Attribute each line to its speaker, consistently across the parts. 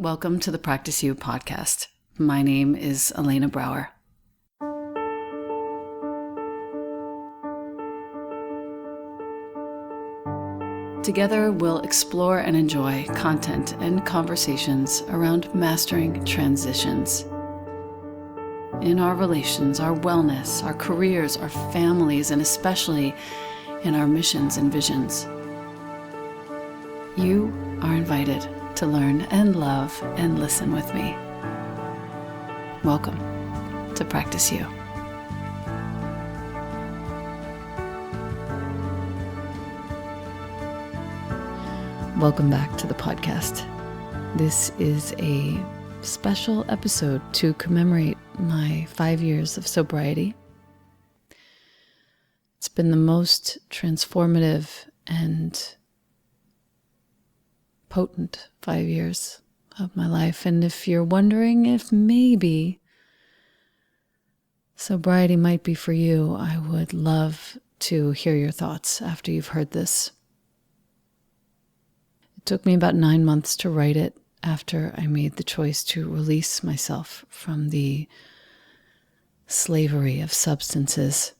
Speaker 1: Welcome to the Practice You podcast. My name is Elena Brower. Together, we'll explore and enjoy content and conversations around mastering transitions in our relations, our wellness, our careers, our families, and especially in our missions and visions. You are invited to learn and love and listen with me. Welcome to Practice You. Welcome back to the podcast. This is a special episode to commemorate my 5 years of sobriety. It's been the most transformative and potent 5 years of my life. And if you're wondering if maybe sobriety might be for you, I would love to hear your thoughts after you've heard this. It took me about 9 months to write it after I made the choice to release myself from the slavery of substances.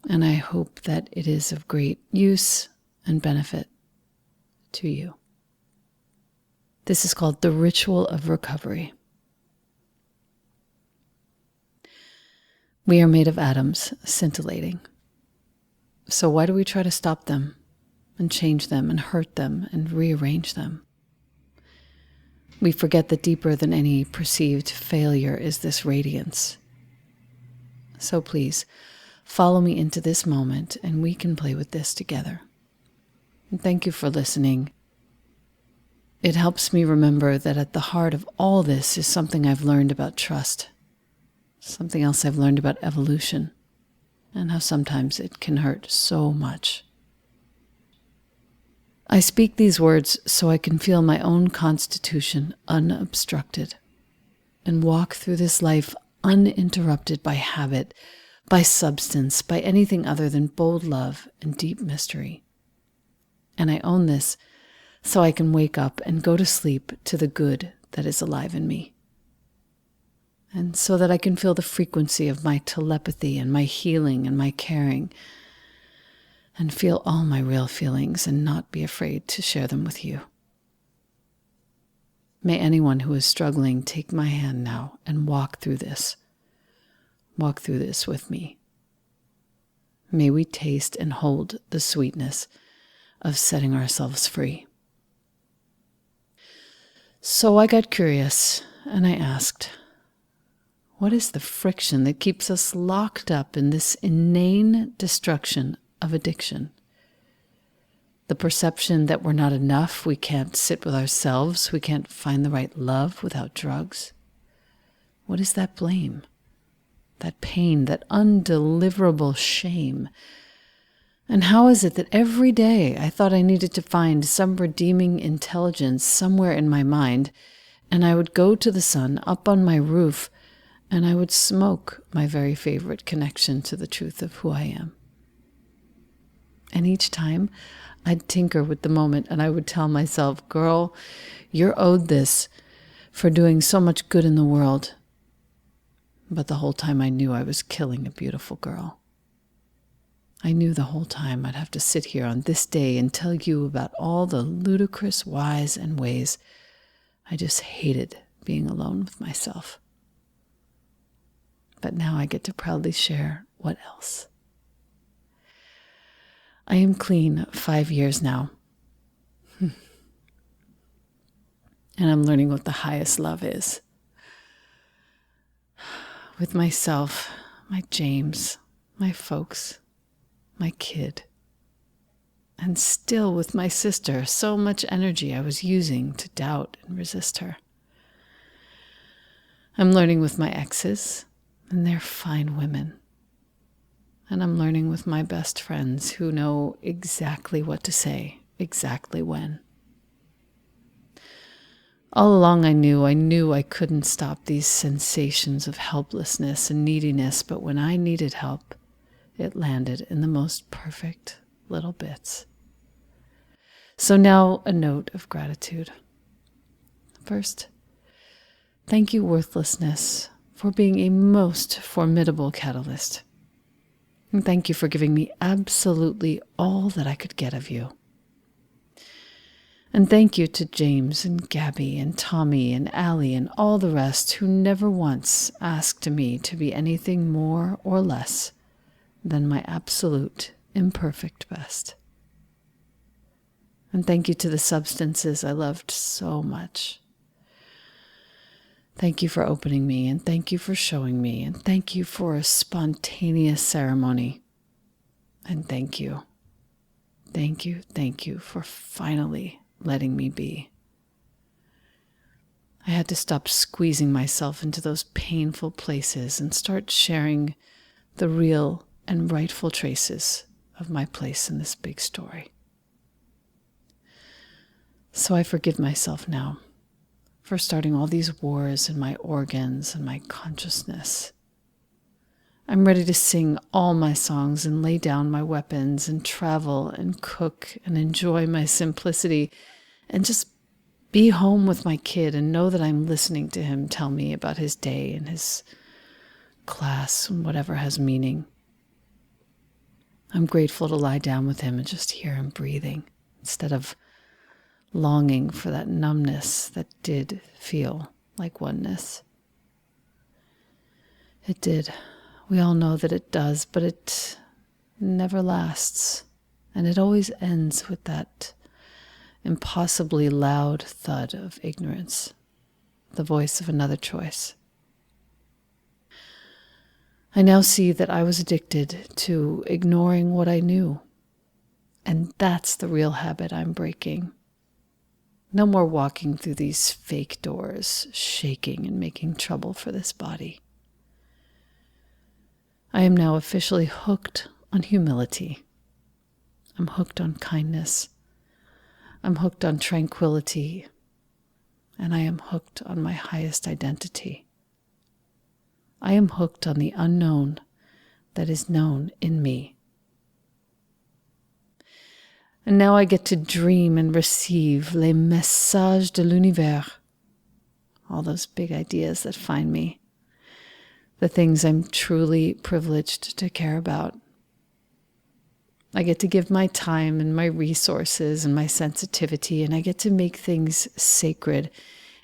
Speaker 1: And I hope that it is of great use and benefit to you. This is called the ritual of recovery. We are made of atoms scintillating. So why do we try to stop them and change them and hurt them and rearrange them? We forget that deeper than any perceived failure is this radiance. So please, follow me into this moment and we can play with this together. And thank you for listening. It helps me remember that at the heart of all this is something I've learned about trust, something else I've learned about evolution, and how sometimes it can hurt so much. I speak these words so I can feel my own constitution unobstructed and walk through this life uninterrupted by habit, by substance, by anything other than bold love and deep mystery. And I own this so I can wake up and go to sleep to the good that is alive in me. And so that I can feel the frequency of my telepathy and my healing and my caring, and feel all my real feelings and not be afraid to share them with you. May anyone who is struggling take my hand now and walk through this. Walk through this with me. May we taste and hold the sweetness of setting ourselves free. So I got curious and I asked, what is the friction that keeps us locked up in this inane destruction of addiction? The perception that we're not enough, we can't sit with ourselves, we can't find the right love without drugs. What is that blame? That pain, that undeliverable shame? And how is it that every day I thought I needed to find some redeeming intelligence somewhere in my mind, and I would go to the sun up on my roof, and I would smoke my very favorite connection to the truth of who I am. And each time I'd tinker with the moment and I would tell myself, girl, you're owed this for doing so much good in the world. But the whole time I knew I was killing a beautiful girl. I knew the whole time I'd have to sit here on this day and tell you about all the ludicrous whys and ways I just hated being alone with myself. But now I get to proudly share what else. I am clean 5 years now. And I'm learning what the highest love is. With myself, my James, my folks, my kid, and still with my sister, so much energy I was using to doubt and resist her. I'm learning with my exes, and they're fine women. And I'm learning with my best friends who know exactly what to say, exactly when. All along I knew I couldn't stop these sensations of helplessness and neediness, but when I needed help, it landed in the most perfect little bits. So now a note of gratitude. First, thank you, worthlessness, for being a most formidable catalyst. And thank you for giving me absolutely all that I could get of you. And thank you to James and Gabby and Tommy and Allie and all the rest who never once asked me to be anything more or less than my absolute imperfect best. And thank you to the substances I loved so much. Thank you for opening me, and thank you for showing me, and thank you for a spontaneous ceremony. And thank you for finally letting me be. I had to stop squeezing myself into those painful places and start sharing the real and rightful traces of my place in this big story. So I forgive myself now for starting all these wars in my organs and my consciousness. I'm ready to sing all my songs and lay down my weapons and travel and cook and enjoy my simplicity and just be home with my kid and know that I'm listening to him tell me about his day and his class and whatever has meaning. I'm grateful to lie down with him and just hear him breathing instead of longing for that numbness that did feel like oneness. It did. We all know that it does, but it never lasts. And it always ends with that impossibly loud thud of ignorance, the voice of another choice. I now see that I was addicted to ignoring what I knew. And that's the real habit I'm breaking. No more walking through these fake doors, shaking and making trouble for this body. I am now officially hooked on humility. I'm hooked on kindness. I'm hooked on tranquility. And I am hooked on my highest identity. I am hooked on the unknown that is known in me. And now I get to dream and receive les messages de l'univers, all those big ideas that find me, the things I'm truly privileged to care about. I get to give my time and my resources and my sensitivity, and I get to make things sacred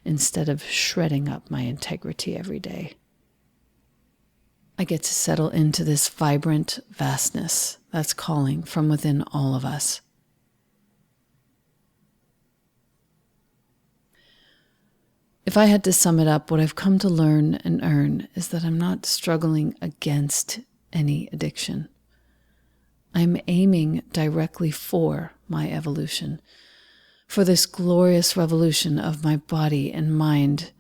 Speaker 1: instead of shredding up my integrity every day. I get to settle into this vibrant vastness that's calling from within all of us. If I had to sum it up, what I've come to learn and earn is that I'm not struggling against any addiction. I'm aiming directly for my evolution, for this glorious revolution of my body and mind,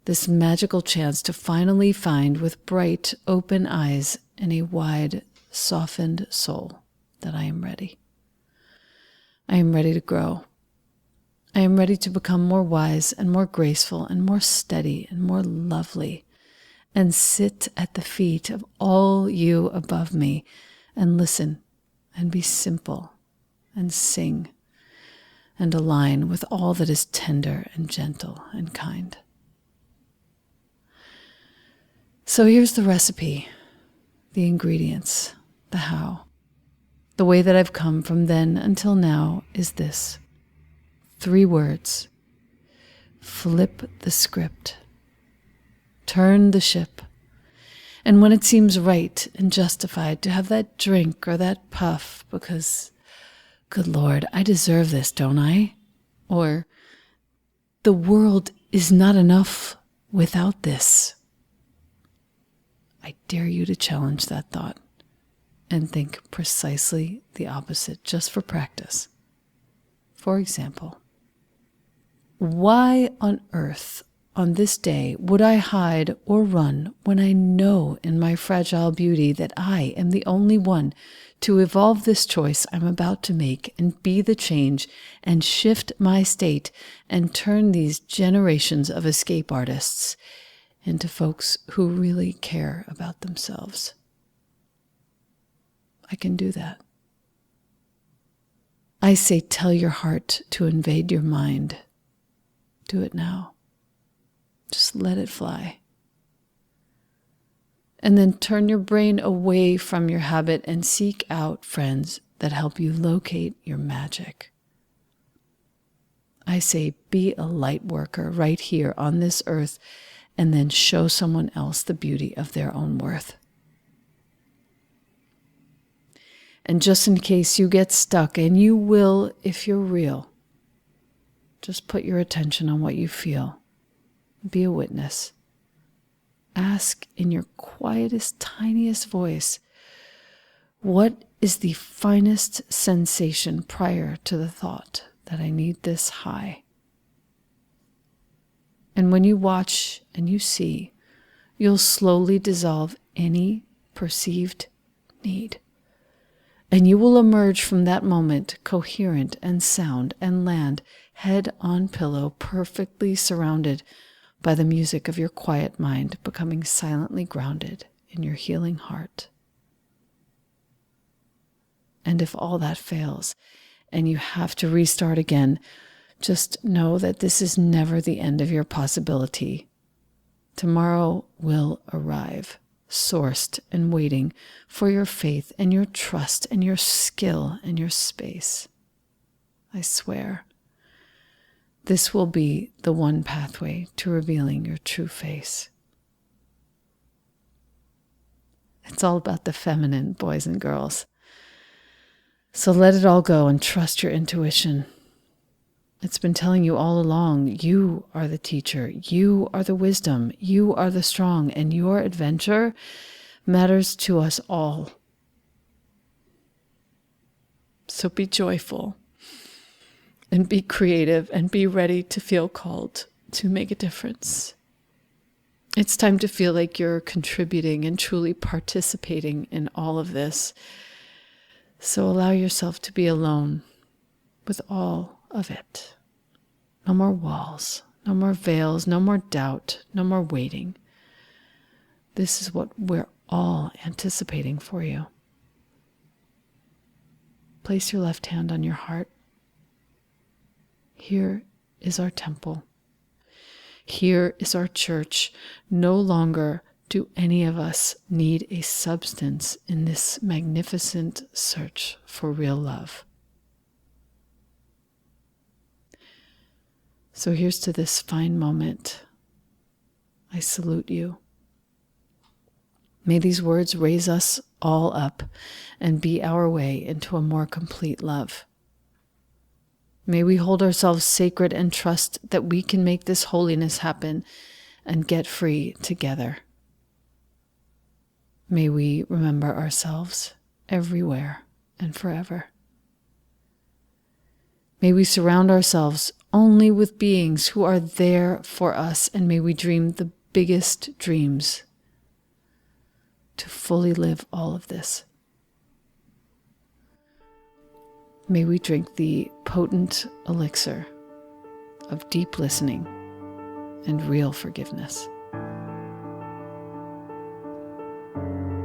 Speaker 1: this magical chance to finally find with bright, open eyes and a wide, softened soul that I am ready. I am ready to grow. I am ready to become more wise and more graceful and more steady and more lovely and sit at the feet of all you above me and listen and be simple and sing and align with all that is tender and gentle and kind. So here's the recipe, the ingredients, the how. The way that I've come from then until now is this. 3 words. Flip the script. Turn the ship. And when it seems right and justified to have that drink or that puff because, good Lord, I deserve this, don't I? Or, the world is not enough without this. I dare you to challenge that thought and think precisely the opposite just for practice. For example, why on earth on this day would I hide or run when I know in my fragile beauty that I am the only one to evolve this choice I'm about to make and be the change and shift my state and turn these generations of escape artists into folks who really care about themselves? I can do that. I say, tell your heart to invade your mind. Do it now. Just let it fly. And then turn your brain away from your habit and seek out friends that help you locate your magic. I say, be a light worker right here on this earth, and then show someone else the beauty of their own worth. And just in case you get stuck, and you will if you're real, just put your attention on what you feel. Be a witness. Ask in your quietest, tiniest voice, what is the finest sensation prior to the thought that I need this high? And when you watch and you see, you'll slowly dissolve any perceived need. And you will emerge from that moment coherent and sound and land head on pillow, perfectly surrounded by the music of your quiet mind, becoming silently grounded in your healing heart. And if all that fails and you have to restart again, just know that this is never the end of your possibility. Tomorrow will arrive, sourced and waiting for your faith and your trust and your skill and your space. I swear, this will be the one pathway to revealing your true face. It's all about the feminine, boys and girls. So let it all go and trust your intuition. It's been telling you all along, you are the teacher, you are the wisdom, you are the strong, and your adventure matters to us all. So be joyful and be creative and be ready to feel called to make a difference. It's time to feel like you're contributing and truly participating in all of this. So allow yourself to be alone with all of it. No more walls, no more veils, no more doubt, no more waiting. This is what we're all anticipating for you. Place your left hand on your heart. Here is our temple. Here is our church. No longer do any of us need a substance in this magnificent search for real love. So here's to this fine moment. I salute you. May these words raise us all up and be our way into a more complete love. May we hold ourselves sacred and trust that we can make this holiness happen and get free together. May we remember ourselves everywhere and forever. May we surround ourselves only with beings who are there for us, and may we dream the biggest dreams to fully live all of this. May we drink the potent elixir of deep listening and real forgiveness.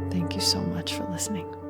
Speaker 1: Thank you so much for listening.